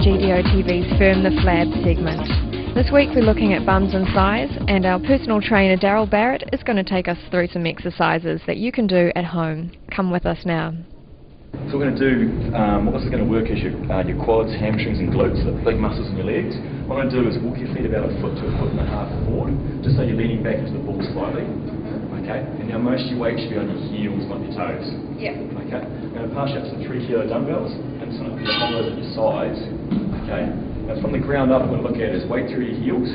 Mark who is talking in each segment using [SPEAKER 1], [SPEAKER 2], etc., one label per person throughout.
[SPEAKER 1] GDOTV's Firm the Flab segment. This week we're looking at bums and thighs, and our personal trainer Darryl Barrett is going to take us through some exercises that you can do at home. Come with us now.
[SPEAKER 2] So we're going to do, what this is going to work is your quads, hamstrings and glutes, the big muscles in your legs. What I'm going to do is walk your feet about 1 foot to 1.5 foot forward, just so you're leaning back into the ball slightly. Okay, and now most of your weight should be on your heels, not your toes.
[SPEAKER 1] Yeah.
[SPEAKER 2] Okay, I'm going to pass you up some 3 kilo dumbbells and some hold those at your sides. Okay, now from the ground up, what we're going to look at is weight through your heels.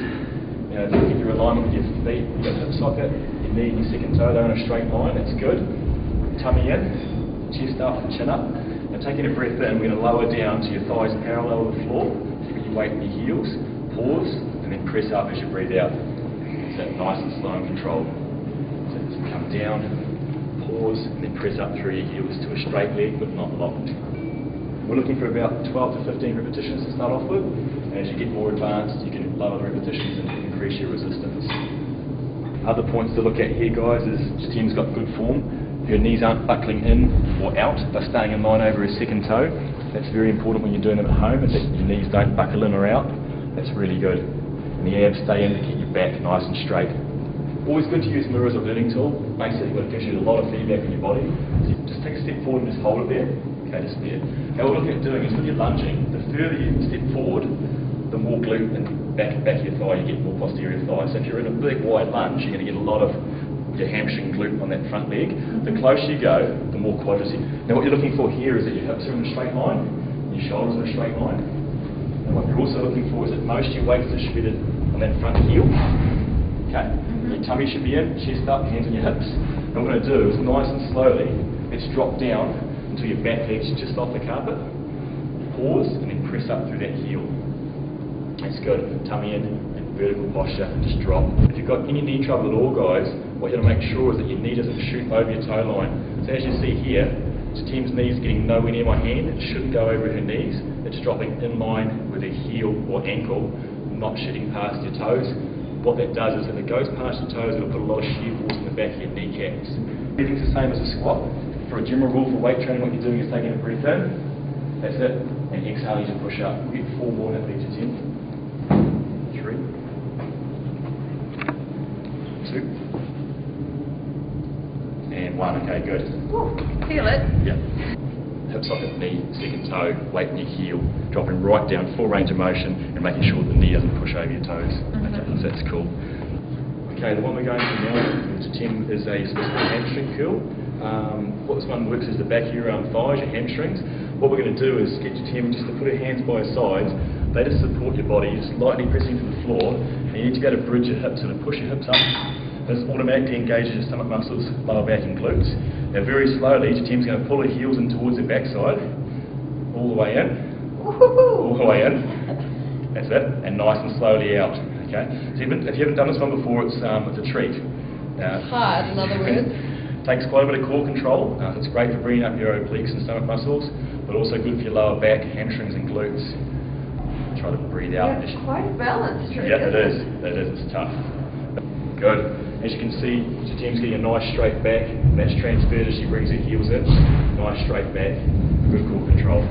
[SPEAKER 2] Now, if you get your alignment with your feet, you've got hip socket, your knee and your second toe, they're in a straight line, that's good. Tummy in, chest up, chin up. Now taking a breath in, we're going to lower down to your thighs parallel with the floor. So you put your weight in your heels, pause, and then press up as you breathe out. So that nice and slow and controlled. So just come down, pause, and then press up through your heels to a straight leg but not locked. We're looking for about 12 to 15 repetitions to start off with. And as you get more advanced, you can lower the repetitions and increase your resistance. Other points to look at here, guys, is Je Taime's got good form. Her knees aren't buckling in or out, they're staying in line over her second toe. That's very important when you're doing them at home, is that your knees don't buckle in or out. That's really good. And the abs stay in to keep your back nice and straight. Always good to use mirror as a learning tool. Basically, it gives you a lot of feedback in your body. So you just take a step forward and just hold it there. Okay, just there. Now what we're looking at doing is with your lunging, the further you step forward, the more glute and back of your thigh, you get more posterior thigh. So if you're in a big wide lunge, you're going to get a lot of your hamstring glute on that front leg. The closer you go, the more quadricep. Now what you're looking for here is that your hips are in a straight line, and your shoulders are in a straight line. And what you're also looking for is that most of your weight is distributed on that front heel. Okay, your tummy should be in, chest up, hands on your hips. And what we're going to do is nice and slowly, let's drop down until your back leg's just off the carpet. Pause and then press up through that heel. That's good. Tummy in, and vertical posture, just drop. If you've got any knee trouble at all, guys, what you have to make sure is that your knee doesn't shoot over your toe line. So as you see here, Je Taime's knee's getting nowhere near my hand. It shouldn't go over her knees. It's dropping in line with her heel or ankle, not shooting past your toes. What that does is if it goes past your toes, it'll put a lot of shear force in the back of your kneecaps. Everything's the same as a squat. For a general rule for weight training, what you're doing is taking a breath in, that's it, and exhale as you push up. We'll get 4 more in that each attempt. 3, 2, and 1. Okay, good.
[SPEAKER 1] Ooh, feel it?
[SPEAKER 2] Yeah. Hip socket, knee, second toe, weight in your heel, dropping right down, full range of motion, and making sure the knee doesn't push over your toes. Okay, so that's cool. Okay, the one we're going to now, Je Taime, is a specific hamstring curl. What this one works is the back of your thighs, your hamstrings. What we're going to do is get Je Taime just to put her hands by her sides. They just support your body, just lightly pressing to the floor. And you need to be able to bridge your hips, so to push your hips up. This automatically engages your stomach muscles, lower back and glutes. Now very slowly, Je Taime's going to pull her heels in towards her backside, all the way in, all the way in. That's it, and nice and slowly out. Okay. So if you haven't done this one before, it's a treat.
[SPEAKER 1] It's hard, in other words.
[SPEAKER 2] Takes quite a bit of core control. It's great for bringing up your obliques and stomach muscles, but also good for your lower back, hamstrings and glutes. Try to breathe out.
[SPEAKER 1] It's quite a balance trick.
[SPEAKER 2] Yeah, it is. It is. It's tough. Good. As you can see, Je Taime's getting a nice straight back. That's transferred as she brings her heels in. Nice straight back. Good core control.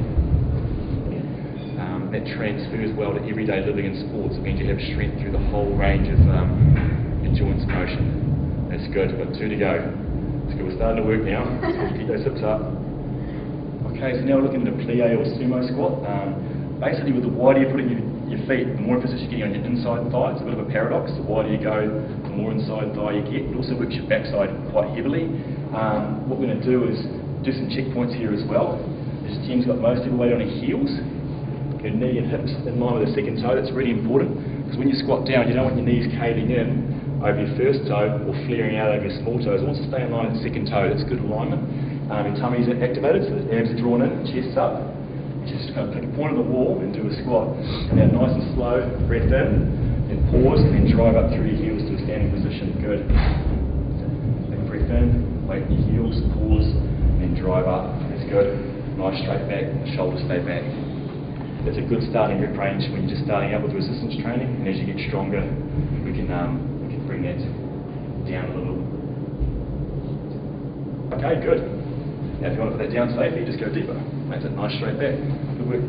[SPEAKER 2] That transfers well to everyday living and sports. It means you have strength through the whole range of your joints motion. That's good. We've got 2 to go. We're starting to work now. Let's keep those hips up. Okay, so now we're looking at a plie or sumo squat. Basically, with the wider you put in your feet, the more emphasis you're getting on your inside thigh. It's a bit of a paradox. The wider you go, the more inside thigh you get. It also works your backside quite heavily. What we're going to do is do some checkpoints here as well. Je Taime's got most of her weight on her heels. Her knee and hips in line with her second toe. That's really important, because when you squat down, you don't want your knees caving in over your first toe or flaring out over your small toes. It wants to stay in line at the second toe. That's good alignment. Your tummy's activated, so the abs are drawn in, chest's up. Just kind of pick a point on the wall and do a squat. And now nice and slow, breath in, then pause, and then drive up through your heels to a standing position. Good. Take a breath in, weight in your heels, pause, and then drive up. That's good. Nice straight back, the shoulders stay back. That's a good starting rep range when you're just starting out with resistance training, and as you get stronger, we can bring that down a little. Okay, good. Now if you want to put that down safely, just go deeper. Makes it nice straight back. Good work.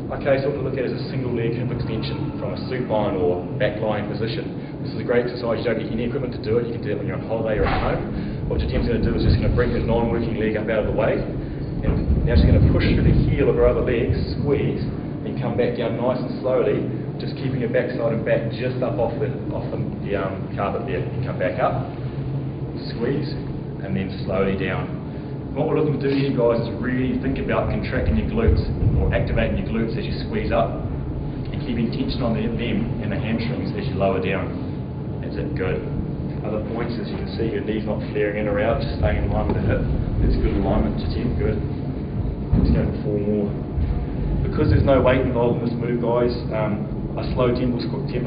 [SPEAKER 2] Okay, so what we're looking at is a single leg hip extension from a supine or back lying position. This is a great exercise. You don't need any equipment to do it. You can do it when you're on holiday or at home. What Je Taime's going to do is just going to bring the non-working leg up out of the way, and now she's going to push through the heel of her other leg, squeeze, and come back down nice and slowly, just keeping your backside and back just up off the carpet there. You come back up, squeeze, and then slowly down. What we're looking to do here, guys, is really think about contracting your glutes or activating your glutes as you squeeze up and keeping tension on them and the hamstrings as you lower down. That's it, good. Other points, as you can see, your knee's not flaring in or out, just staying in line with the hip. That's good alignment, Je Taime, good. Let's go for 4 more. Because there's no weight involved in this move, guys, a slow tempo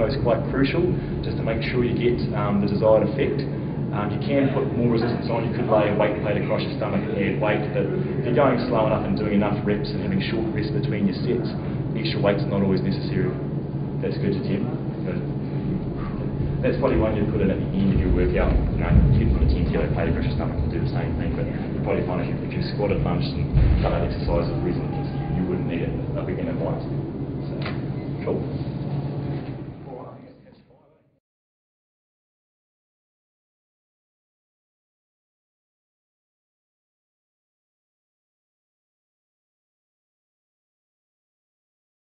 [SPEAKER 2] is quite crucial just to make sure you get the desired effect. You can put more resistance on. You could lay a weight plate across your stomach and add weight, but if you're going slow enough and doing enough reps and having short rests between your sets, extra weight's not always necessary. That's good, Je Taime. Good. That's probably one you'd put in at the end of your workout. You know, you could put a 10 kilo plate across your stomach and do the same thing, but you'll probably find if you squatted, lunged and done that exercise at resistance, you wouldn't need it. They'll be in at once.